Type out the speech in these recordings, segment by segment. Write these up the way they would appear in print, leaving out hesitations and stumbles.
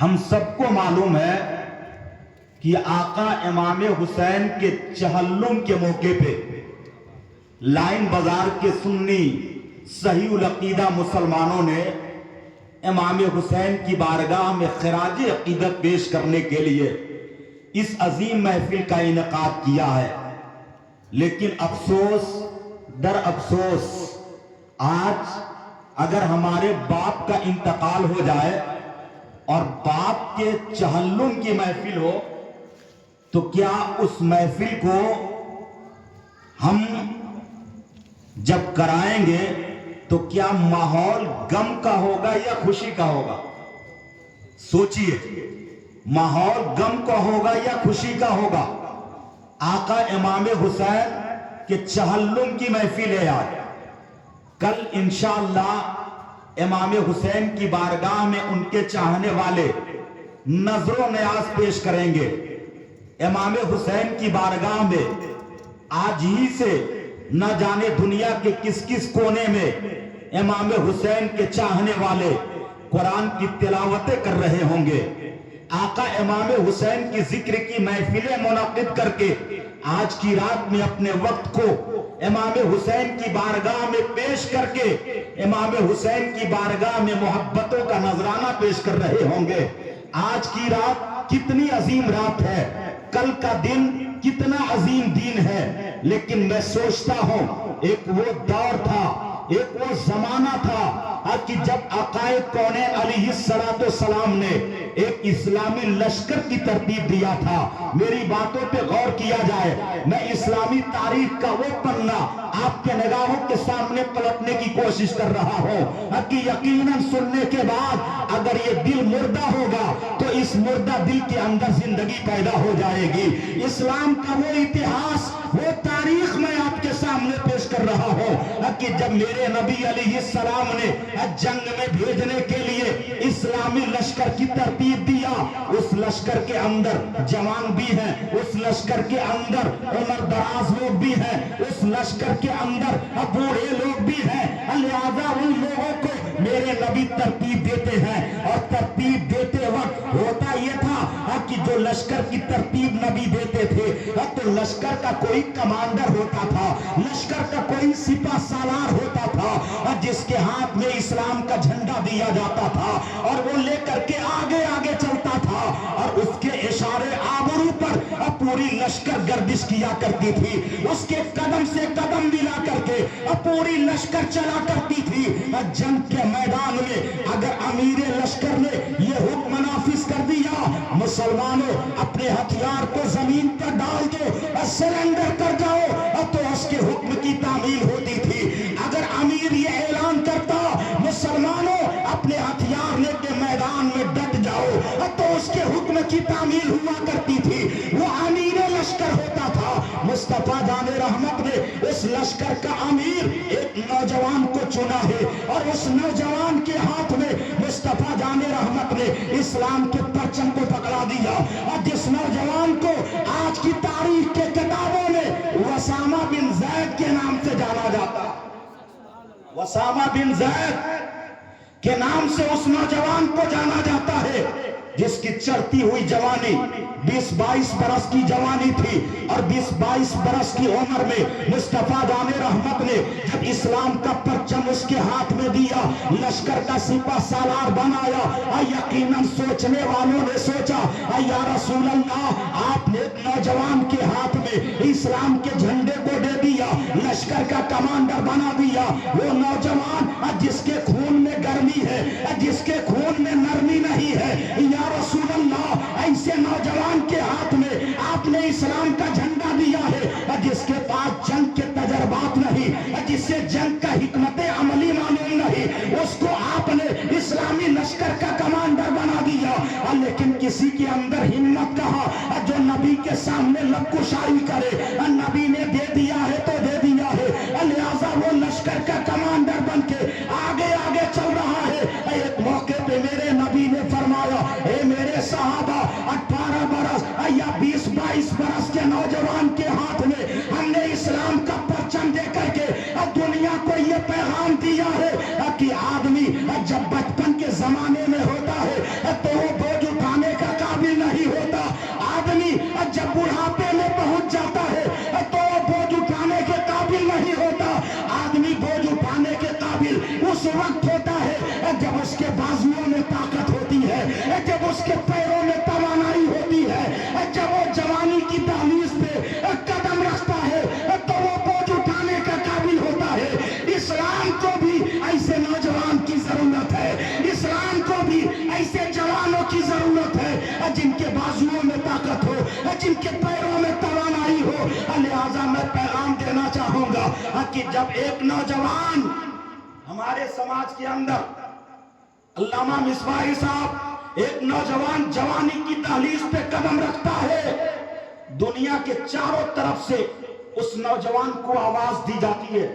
ہم سب کو معلوم ہے کہ آقا امام حسین کے چہلم کے موقع پہ لائن بازار کے سنی صحیح العقیدہ مسلمانوں نے امام حسین کی بارگاہ میں خراج عقیدت پیش کرنے کے لیے اس عظیم محفل کا انعقاد کیا ہے. لیکن افسوس در افسوس آج اگر ہمارے باپ کا انتقال ہو جائے اور باپ کے چہلم کی محفل ہو تو کیا اس محفل کو ہم جب کرائیں گے تو کیا ماحول غم کا ہوگا یا خوشی کا ہوگا؟ سوچئے، ماحول غم کا ہوگا یا خوشی کا ہوگا؟ آقا امام حسین کے چہلم کی محفل ہے آج. کل انشاءاللہ امام حسین کی بارگاہ میں ان کے چاہنے والے نظر و نیاز پیش کریں گے. امام حسین کی بارگاہ میں آج ہی سے نہ جانے دنیا کے کس کس کونے میں امام حسین کے چاہنے والے قرآن کی تلاوتیں کر رہے ہوں گے. آقا امام حسین کی ذکر کی محفلیں منعقد کر کے آج کی رات میں اپنے وقت کو امام حسین کی بارگاہ میں پیش کر کے امام حسین کی بارگاہ میں محبتوں کا نذرانہ پیش کر رہے ہوں گے. آج کی رات کتنی عظیم رات ہے، کل کا دن کتنا عظیم دن ہے. لیکن میں سوچتا ہوں ایک وہ دور تھا، ایک وہ زمانہ تھا کہ جب عقائد کونین علیہ السلام نے ایک اسلامی لشکر کی ترتیب دیا تھا. میری باتوں پہ غور کیا جائے، میں اسلامی تاریخ کا وہ پنہ آپ کے نگاہوں کے سامنے پلٹنے کی کوشش کر رہا ہوں کہ یقیناً سننے کے بعد اگر یہ دل مردہ ہوگا تو اس مردہ دل کے اندر زندگی پیدا ہو جائے گی. اسلام کا وہ اتہاس، وہ تاریخ میں آپ کے سامنے پیش کر رہا ہوں کہ جب میرے نبی علیہ السلام نے جنگ میں بھیجنے کے لیے اسلامی لشکر کی ترتیب دیا، اس لشکر کے اندر جوان بھی ہیں، اس لشکر کے اندر عمر دراز لوگ بھی ہیں، اس لشکر کے اندر بوڑھے لوگ بھی ہیں. لہذا ان لوگوں کو میرے نبی ترتیب دیتے ہیں، اور ترتیب دیتے وقت ہوتا یہ تھا کہ جو لشکر کی ترتیب نبی دیتے تھے تو لشکر کا کوئی کمانڈر ہوتا تھا، لشکر کا کوئی سپہ سالار ہوتا تھا جس کے ہاتھ میں اسلام کا جھنڈا دیا جاتا تھا اور وہ لے کر کے آگے آگے چلتا تھا، اور اس کے اشارے آبرو پر پوری لشکر گردش کیا کرتی تھی. اس کے قدم سے قدم ملا کر کے پوری لشکر چلا کرتی تھی. جنگ کے میدان میں اگر امیر لشکر نے یہ حکم نافذ کر دیا، مسلمانوں اپنے ہتھیار کو زمین پر ڈال دو، سرنڈر کر جاؤ، تو اس کے حکم کی تعمیل ہوتی تھی. اگر امیر یہ اعلان کرتا مسلمانوں اپنے ہتھیار لے کے میدان میں ڈٹ جاؤ، تو اس کے حکم کی تعمیل ہوا کرتی تھی. وہ امیر لشکر ہوتا تھا. مصطفیٰ جان رحمت نے اس لشکر کا امیر ایک نوجوان کو چنا ہے، اور اس نوجوان کے ہاتھ میں مصطفیٰ جان رحمت نے اسلام کے پرچم کو پکڑا دیا، اور جس نوجوان کو آج کی تاریخ کے کتابوں میں اسامہ بن زید کے نام سے جانا جاتا. اسامہ بن زید کے نام سے اس نوجوان کو جانا جاتا ہے جس کی چڑھتی ہوئی جوانی 20-22 برس کی جوانی تھی، اور 20-22 برس کی عمر میں مصطفیٰ جان رحمت نے جب اسلام کا پرچم اس کے ہاتھ میں دیا، لشکر کا سپہ سالار بنایا. یقیناً سوچنے والوں نے سوچا یا رسول اللہ، آپ نے ایک نوجوان کے ہاتھ میں اسلام کے جھنڈے کو دے دیا، لشکر کا کمانڈر بنا دیا. وہ نوجوان جس کے خون میں گرمی ہے، جس کے خون میں نرمی نہیں ہے، یا رسول اللہ ایسے نوجوان کے ہاتھ میں آپ نے اسلام کا جھنڈا دیا ہے جس کے پاس جنگ کے تجربات نہیں، جسے جنگ کا حکمت عملی معلوم نہیں، اس کو آپ نے اسلامی لشکر کا کمانڈر بنا دیا. لیکن کسی کے اندر ہمت کہا جو نبی کے سامنے لب کشائی کرے. نبی نے دے دیا ہے تو دے دیا ہے، لہذا وہ لشکر کا کمانڈر بن کے آگے آگے چل رہا ہے. ایک موقع پہ میرے نبی نے فرمایا، اے میرے صحابہ، 18 برس یا 20-22 برس کے نوجوان کے ہاتھ میں ہم نے اسلام کا پرچم دے کر کے دنیا کو یہ پیغام دیا ہے کہ آدمی جب بچپن کے زمانے میں ہوتا ہے تو وہ بوجھ جب بڑھاپے میں پہنچ جاتا ہے تو وہ بوجھ اٹھانے کے قابل نہیں ہوتا. آدمی بوجھ اٹھانے کے قابل اس وقت ہوتا ہے جب اس کے بازوؤں میں طاقت ہوتی ہے, جب اس کے پیروں میں توانائی ہوتی ہے, جب وہ جوانی کی دہلیز پہ قدم رکھتا ہے تو وہ بوجھ اٹھانے کا قابل ہوتا ہے. اسلام کو بھی ایسے نوجوان کی ضرورت ہے, اسلام کو بھی ایسے جوانوں کی ضرورت ہے جن کے بازوؤں میں طاقت ہو, جن کے پیروں میں توانائی ہو. لہذا میں پیغام دینا چاہوں گا کہ جب ایک نوجوان ہمارے سماج کے اندر, علامہ مصباحی صاحب, ایک نوجوان جوانی کی دہلیز پہ قدم رکھتا ہے, دنیا کے چاروں طرف سے اس نوجوان کو آواز دی جاتی ہے,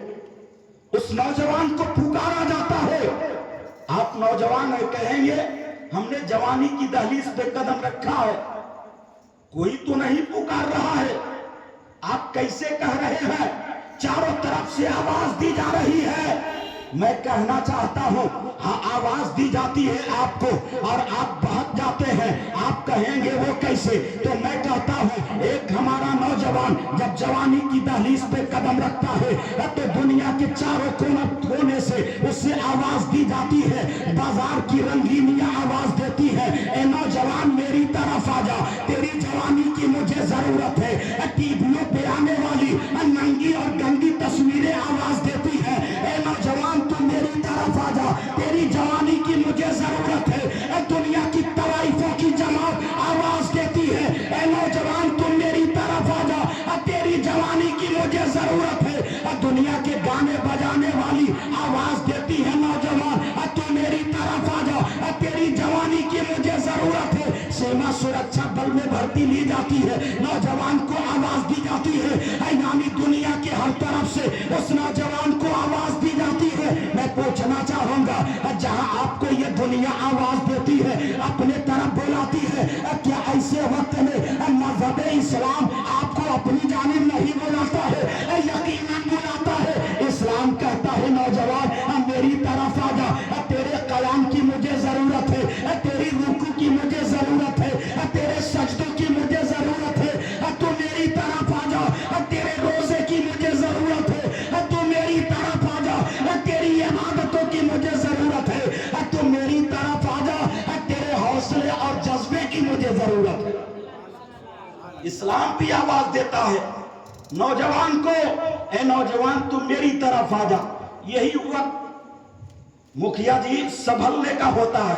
اس نوجوان کو پکارا جاتا ہے. آپ نوجوان ہیں, کہیں گے ہم نے جوانی کی دہلیز پہ قدم رکھا ہے, کوئی تو نہیں پکار رہا ہے, آپ کیسے کہہ رہے ہیں؟ چاروں طرف سے آواز دی جا رہی ہے. میں کہنا چاہتا ہوں, ہاں آواز دی جاتی ہے آپ کو اور آپ بہک جاتے ہیں, آپ کہیں گے وہ کیسے؟ تو میں کہتا ہوں, ایک ہمارا نوجوان جب جوانی کی دہلیز پہ قدم رکھتا ہے تو دنیا کے چاروں کونے سے اس سے آواز دی جاتی ہے. بازار کی رنگینیاں آواز دیتی ہے, اے نوجوان میری طرف آ جا, تیری جوانی کی مجھے ضرورت ہے. ٹی ویوں پہ آنے والی ننگی اور گندی تصویریں آواز دیتی ہیں, اے نوجوان تو میری طرف آ جا, تیری جوانی کی مجھے ضرورت ہے. دنیا کی طوائفوں کی جماعت آواز دیتی ہے, اے نوجوان تو میری طرف آ جا, تیری جوانی کی مجھے ضرورت ہے. دنیا کے گانے بجانے والی آواز دیتی ہے, نوجوان تو میری طرف آ جا, تیری جوانی کی مجھے ضرورت ہے. سیما سرکشا بل میں بھرتی لی جاتی ہے, نوجوان کو آواز دی جاتی ہے, یعنی دنیا کے ہر طرف سے اس نوجوان کو آواز دی جاتی ہے. میں پوچھنا چاہوں گا, جہاں آپ کو یہ دنیا آواز دیتی ہے, اپنے طرف بلاتی ہے, کیا ایسے وقت میں مذہب اسلام آپ کو اپنی جانب نہیں بلاتا ہے؟ یقیناً بلاتا ہے. اسلام کہتا ہے نوجوان میری طرف آ جا, تیرے قیام کی مجھے ضرورت ہے, تیری رکوع کی مجھے ضرورت ہے, تیرے سجدوں کی مجھے ضرورت ہے. تو میری طرف آ جا, تیرے روزے کی مجھے ضرورت ہے. تو میری طرف آ جا, تیری عبادتوں کی مجھے ضرورت ہے. تو میری طرف آ جا, تیرے حوصلے اور جذبے کی مجھے ضرورت ہے. اسلام بھی آواز دیتا ہے نوجوان کو, اے نوجوان تو میری طرف آ جا. یہی وقت مکھیا جی سنبھلنے کا ہوتا ہے,